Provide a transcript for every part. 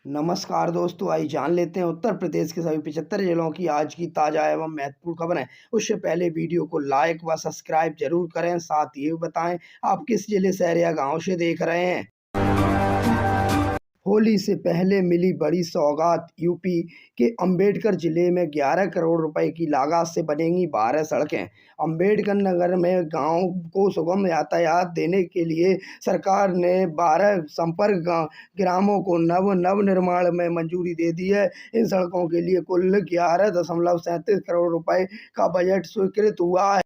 नमस्कार दोस्तों, आइए जान लेते हैं उत्तर प्रदेश के सभी 75 जिलों की आज की ताज़ा एवं महत्वपूर्ण खबरें। उससे पहले वीडियो को लाइक व सब्सक्राइब जरूर करें। साथ ये भी बताएं आप किस जिले, शहर या गांव से देख रहे हैं। होली से पहले मिली बड़ी सौगात। यूपी के अंबेडकर जिले में 11 करोड़ रुपए की लागत से बनेंगी 12 सड़कें। अंबेडकर नगर में गांव को सुगम यातायात देने के लिए सरकार ने 12 संपर्क ग्रामों को नव निर्माण में मंजूरी दे दी है। इन सड़कों के लिए कुल 11.37 करोड़ रुपए का बजट स्वीकृत हुआ है।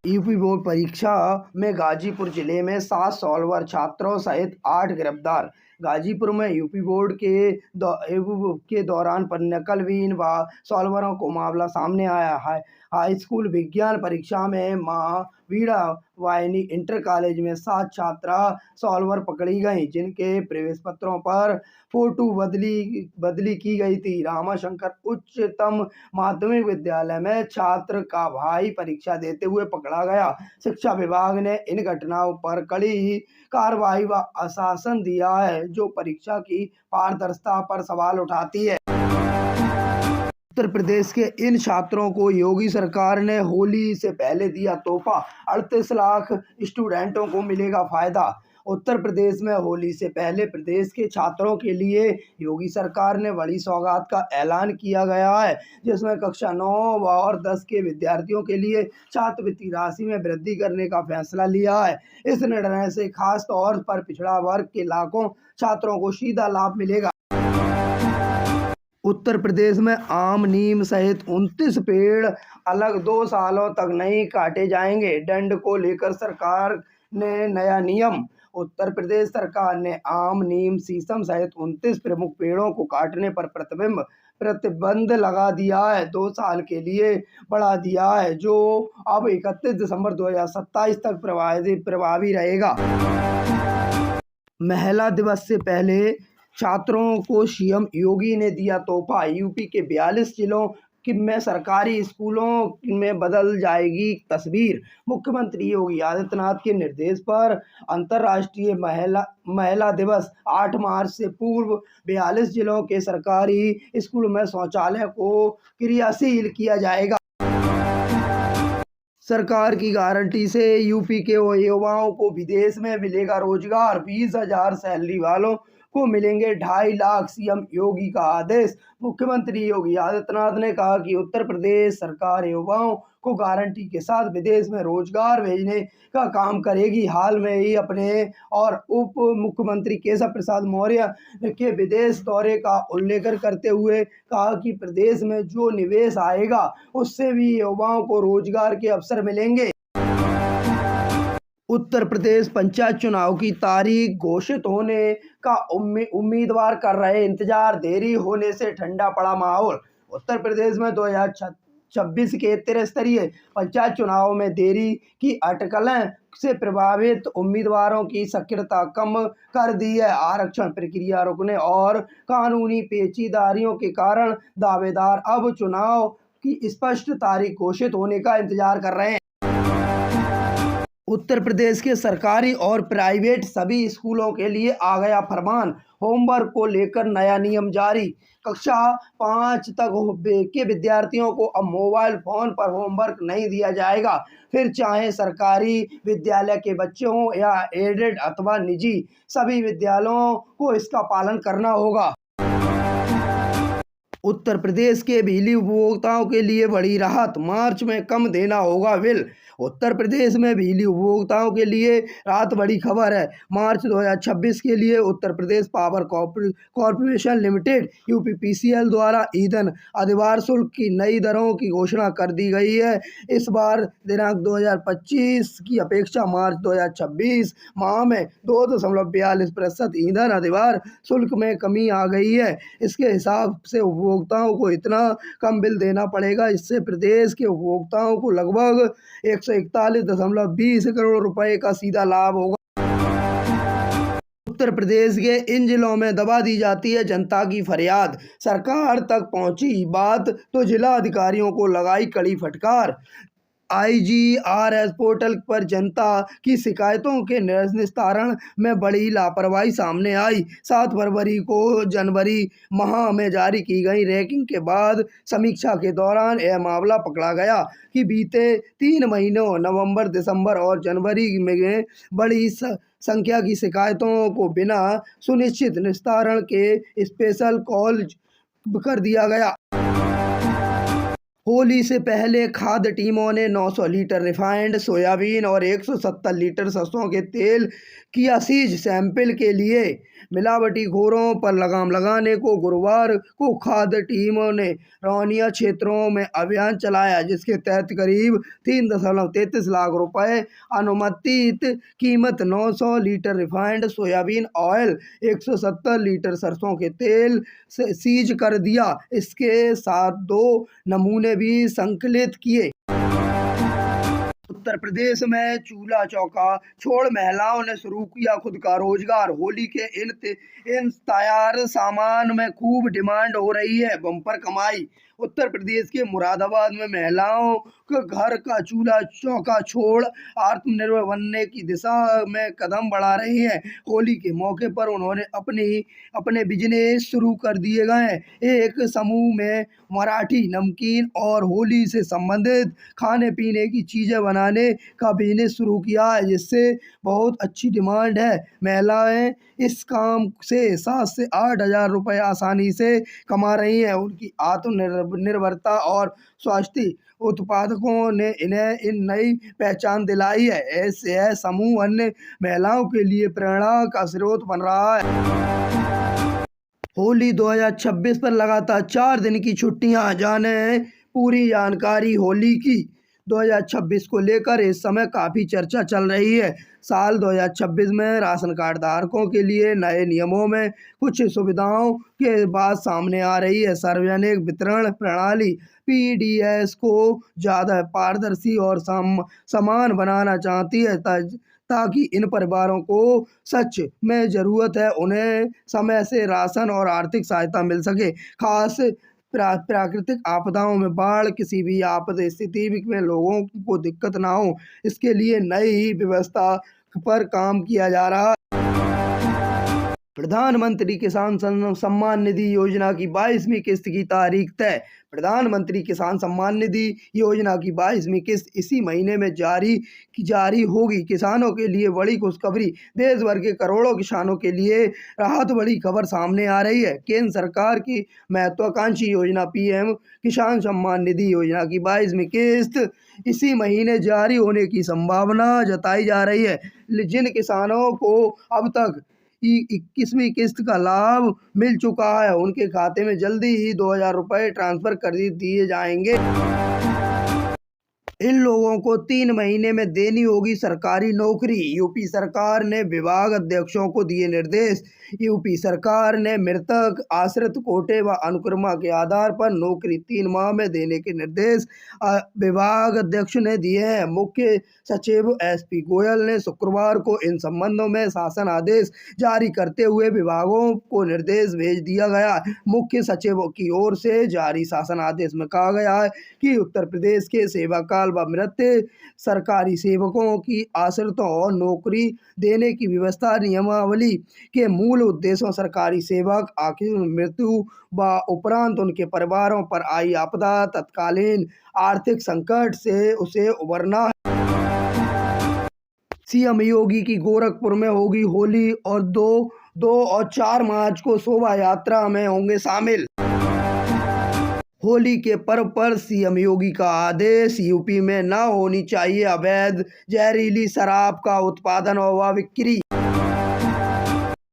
यूपी बोर्ड परीक्षा में गाजीपुर जिले में 7 सॉल्वर छात्रों सहित 8 गिरफ्तार। गाजीपुर में यूपी बोर्ड के दौरान पर नकलविहीन व सॉल्वरों को मामला सामने आया है। हाई स्कूल विज्ञान परीक्षा में मां वीणा वाहिनी इंटर कॉलेज में 7 छात्रा सॉल्वर पकड़ी गई, जिनके प्रवेश पत्रों पर फोटो बदली की गई थी। रामाशंकर उच्चतम माध्यमिक विद्यालय में छात्र का भाई परीक्षा देते हुए पकड़ा गया। शिक्षा विभाग ने इन घटनाओं पर कड़ी कार्रवाई व आश्वासन दिया है, जो परीक्षा की पारदर्शिता पर सवाल उठाती है। उत्तर प्रदेश के इन छात्रों को योगी सरकार ने होली से पहले दिया तोहफा। 38 लाख स्टूडेंटों को मिलेगा फायदा। उत्तर प्रदेश में होली से पहले प्रदेश के छात्रों के लिए योगी सरकार ने बड़ी सौगात का ऐलान किया गया है, जिसमें कक्षा 9 और 10 के विद्यार्थियों के लिए छात्रवृत्ति राशि में वृद्धि करने का फैसला लिया है। इस निर्णय से खास तौर पर पिछड़ा वर्ग के लाखों छात्रों को सीधा लाभ मिलेगा। उत्तर प्रदेश में आम, नीम सहित 29 पेड़ अलग 2 सालों तक नहीं काटे जाएंगे। दंड को लेकर सरकार ने नया नियम। उत्तर प्रदेश सरकार ने आम, नीम, शीशम सहित 29 प्रमुख पेड़ों को काटने पर प्रतिबंध लगा दिया है। 2 साल के लिए बढ़ा दिया है, जो अब 31 दिसंबर 2027 तक प्रभावी रहेगा। महिला दिवस से पहले छात्रों को सीएम योगी ने दिया तोहफा। यूपी के 42 जिलों में सरकारी स्कूलों में बदल जाएगी तस्वीर। मुख्यमंत्री योगी आदित्यनाथ के निर्देश पर अंतर्राष्ट्रीय महिला दिवस 8 मार्च से पूर्व 42 जिलों के सरकारी स्कूलों में शौचालय को क्रियाशील किया जाएगा। सरकार की गारंटी से यूपी के युवाओं को विदेश में मिलेगा रोजगार। 20,000 सैलरी वालों को मिलेंगे 2.5 लाख। सीएम योगी का आदेश। मुख्यमंत्री योगी आदित्यनाथ ने कहा कि उत्तर प्रदेश सरकार युवाओं को गारंटी के साथ विदेश में रोजगार भेजने का काम करेगी। हाल में ही अपने और उप मुख्यमंत्री केशव प्रसाद मौर्य के विदेश दौरे का उल्लेख करते हुए कहा कि प्रदेश में जो निवेश आएगा उससे भी युवाओं को रोजगार के अवसर मिलेंगे। उत्तर प्रदेश पंचायत चुनाव की तारीख घोषित होने का उम्मीदवार कर रहे इंतजार। देरी होने से ठंडा पड़ा माहौल। उत्तर प्रदेश में 2026 के त्रिस्तरीय पंचायत चुनाव में देरी की अटकलें से प्रभावित उम्मीदवारों की सक्रियता कम कर दी है। आरक्षण प्रक्रिया रुकने और कानूनी पेचीदारियों के कारण दावेदार अब चुनाव की स्पष्ट तारीख घोषित होने का इंतजार कर रहे हैं। उत्तर प्रदेश के सरकारी और प्राइवेट सभी स्कूलों के लिए आ गया फरमान। होमवर्क को लेकर नया नियम जारी। कक्षा 5 तक के विद्यार्थियों को अब मोबाइल फोन पर होमवर्क नहीं दिया जाएगा। फिर चाहे सरकारी विद्यालय के बच्चे हों या एडेड अथवा निजी, सभी विद्यालयों को इसका पालन करना होगा। उत्तर प्रदेश के बिजली उपभोक्ताओं के लिए बड़ी राहत। मार्च में कम देना होगा बिल। उत्तर प्रदेश में बिजली उपभोक्ताओं के लिए राहत बड़ी खबर है। मार्च 2026 के लिए Uttar Pradesh power corporation limited UPPCL द्वारा ईंधन अधिभार शुल्क की नई दरों की घोषणा कर दी गई है। इस बार दिनांक 2025 की अपेक्षा मार्च 2026 माह में 2.42% ईंधन अधिभार शुल्क में कमी आ गई है। इसके हिसाब से उपभोक्ताओं को इतना कम बिल देना पड़ेगा। इससे प्रदेश के उपभोक्ताओं को लगभग 141.20 करोड़ रुपए का सीधा लाभ होगा। उत्तर प्रदेश के इन जिलों में दबा दी जाती है जनता की फरियाद। सरकार तक पहुंची बात तो जिला अधिकारियों को लगाई कड़ी फटकार। IGRS पोर्टल पर जनता की शिकायतों के निस्तारण में बड़ी लापरवाही सामने आई। 7 फरवरी को जनवरी माह में जारी की गई रैंकिंग के बाद समीक्षा के दौरान यह मामला पकड़ा गया कि बीते 3 महीनों नवंबर, दिसंबर और जनवरी में बड़ी संख्या की शिकायतों को बिना सुनिश्चित निस्तारण के स्पेशल कॉल कर दिया गया। होली से पहले खाद्य टीमों ने 900 लीटर रिफाइंड सोयाबीन और 170 लीटर सरसों के तेल किया सीज। सैंपल के लिए मिलावटीखोरों पर लगाम लगाने को गुरुवार को खाद्य टीमों ने रौनिया क्षेत्रों में अभियान चलाया, जिसके तहत करीब 3.33 लाख रुपए अनुमानित कीमत 900 litre refined soybean oil, 170 litre सरसों के तेल सीज कर दिया। इसके साथ 2 नमूने भी संकलित किए। उत्तर प्रदेश में चूल्हा चौका छोड़ महिलाओं ने शुरू किया खुद का रोजगार। होली के इन तैयार सामान में खूब डिमांड हो रही है। बम्पर कमाई। उत्तर प्रदेश के मुरादाबाद में महिलाओं को घर का चूल्हा चौका छोड़ आत्मनिर्भर बनने की दिशा में कदम बढ़ा रही हैं। होली के मौके पर उन्होंने अपने बिजनेस शुरू कर दिए गए। एक समूह में मराठी नमकीन और होली से संबंधित खाने पीने की चीज़ें बनाने का बिजनेस शुरू किया है, जिससे बहुत अच्छी डिमांड है। महिलाएं इस काम से 7 से 8 हज़ार रुपये आसानी से कमा रही हैं। उनकी आत्मनिर्भरता और स्वास्थ्य उत्पादकों ने इन्हें इन नई पहचान दिलाई है। ऐसे यह समूह अन्य महिलाओं के लिए प्रेरणा का स्रोत बन रहा है। होली 2026 पर लगातार 4 दिन की छुट्टियां। जाने पूरी जानकारी होली की 2026 को लेकर इस समय काफ़ी चर्चा चल रही है। साल 2026 में राशन कार्ड धारकों के लिए नए नियमों में कुछ सुविधाओं के बात सामने आ रही है। सार्वजनिक वितरण प्रणाली PDS को ज़्यादा पारदर्शी और समान बनाना चाहती है, ताकि इन परिवारों को सच में ज़रूरत है उन्हें समय से राशन और आर्थिक सहायता मिल सके। खास प्राकृतिक आपदाओं में बाढ़, किसी भी आपात स्थिति में लोगों को दिक्कत ना हो, इसके लिए नई व्यवस्था पर काम किया जा रहा है। प्रधानमंत्री किसान सम्मान निधि योजना की 22वीं किस्त की तारीख तय। प्रधानमंत्री किसान सम्मान निधि योजना की 22वीं किस्त इसी महीने में जारी होगी। किसानों के लिए बड़ी खुशखबरी। देश भर के करोड़ों किसानों के लिए राहत। बड़ी खबर सामने आ रही है। केंद्र सरकार की महत्वाकांक्षी योजना PM किसान सम्मान निधि योजना की 22वीं किस्त इसी महीने जारी होने की संभावना जताई जा रही है। जिन किसानों को अब तक 21वीं किस्त का लाभ मिल चुका है, उनके खाते में जल्दी ही 2,000 रुपये ट्रांसफर कर दिए जाएंगे। इन लोगों को 3 महीने में देनी होगी सरकारी नौकरी। यूपी सरकार ने विभाग अध्यक्षों को दिए निर्देश। यूपी सरकार ने मृतक आश्रित कोटे व अनुक्रमा के आधार पर नौकरी 3 माह में देने के निर्देश विभाग अध्यक्ष ने दिए हैं। मुख्य सचिव SP गोयल ने शुक्रवार को इन संबंधों में शासन आदेश जारी करते हुए विभागों को निर्देश भेज दिया गया। मुख्य सचिव की ओर से जारी शासन आदेश में कहा गया है कि उत्तर प्रदेश के सेवाकाल व मृत सरकारी सेवकों की आश्रितों और नौकरी देने की व्यवस्था नियमावली के मूल उद्देश्यों सरकारी सेवक आखिर मृत्यु व उपरांत उनके परिवारों पर आई आपदा, तत्कालीन आर्थिक संकट से उसे उबरना है। CM योगी की गोरखपुर में होगी होली और 2 और 4 मार्च को शोभा यात्रा में होंगे शामिल। होली के पर्व पर CM योगी का आदेश। यूपी में न होनी चाहिए अवैध जहरीली शराब का उत्पादन और बिक्री।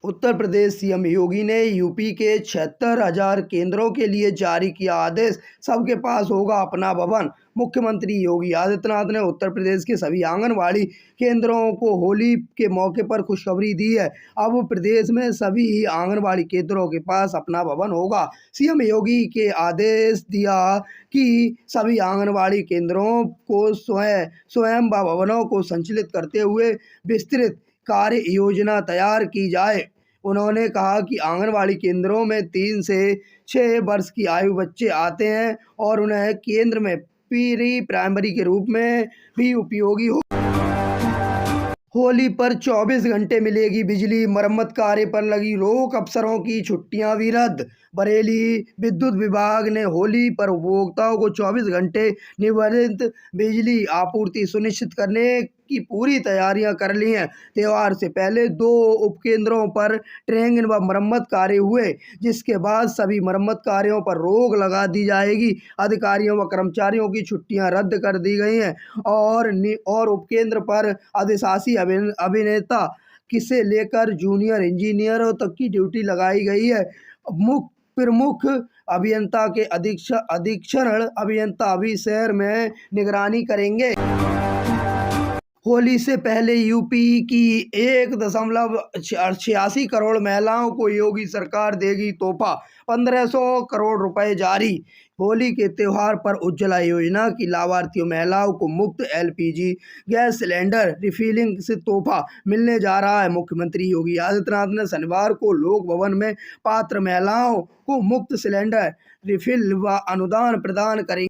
उत्तर प्रदेश CM योगी ने यूपी के 76,000 केंद्रों के लिए जारी किया आदेश। सबके पास होगा अपना भवन। मुख्यमंत्री योगी आदित्यनाथ ने उत्तर प्रदेश के सभी आंगनबाड़ी केंद्रों को होली के मौके पर खुशखबरी दी है। अब प्रदेश में सभी आंगनबाड़ी केंद्रों के पास अपना भवन होगा। CM योगी के आदेश दिया कि सभी आंगनबाड़ी केंद्रों को स्वयं भवनों को संचालित करते हुए विस्तृत कार्य योजना तैयार की जाए। उन्होंने कहा कि आंगनबाड़ी केंद्रों में 3 से 6 वर्ष की आयु बच्चे आते हैं और उन्हें केंद्र में प्री प्राइमरी के रूप में भी उपयोगी हो। होली पर 24 घंटे मिलेगी बिजली, मरम्मत कार्य पर लगी रोक, अफसरों की छुट्टियां भी रद्द। बरेली विद्युत विभाग ने होली पर उपभोक्ताओं को 24 घंटे निरवधिक बिजली आपूर्ति सुनिश्चित करने की पूरी तैयारियां कर ली हैं। त्योहार से पहले 2 उपकेंद्रों पर ट्रेंगिंग व मरम्मत कार्य हुए, जिसके बाद सभी मरम्मत कार्यों पर रोक लगा दी जाएगी। अधिकारियों व कर्मचारियों की छुट्टियां रद्द कर दी गई हैं और उपकेंद्र पर अधिशासी अभिनेता से लेकर जूनियर इंजीनियरों तक की ड्यूटी लगाई गई है। प्रमुख अभियंता के अधीक्षण अभियंता अभी शहर में निगरानी करेंगे। होली से पहले यूपी की 1.86 करोड़ महिलाओं को योगी सरकार देगी तोहफा, 1500 करोड़ रुपए जारी। होली के त्योहार पर उज्ज्वला योजना की लाभार्थी महिलाओं को मुफ्त एलपीजी गैस सिलेंडर रिफिलिंग से तोहफा मिलने जा रहा है। मुख्यमंत्री योगी आदित्यनाथ ने शनिवार को लोक भवन में पात्र महिलाओं को मुफ्त सिलेंडर रिफिल व अनुदान प्रदान करेंगे।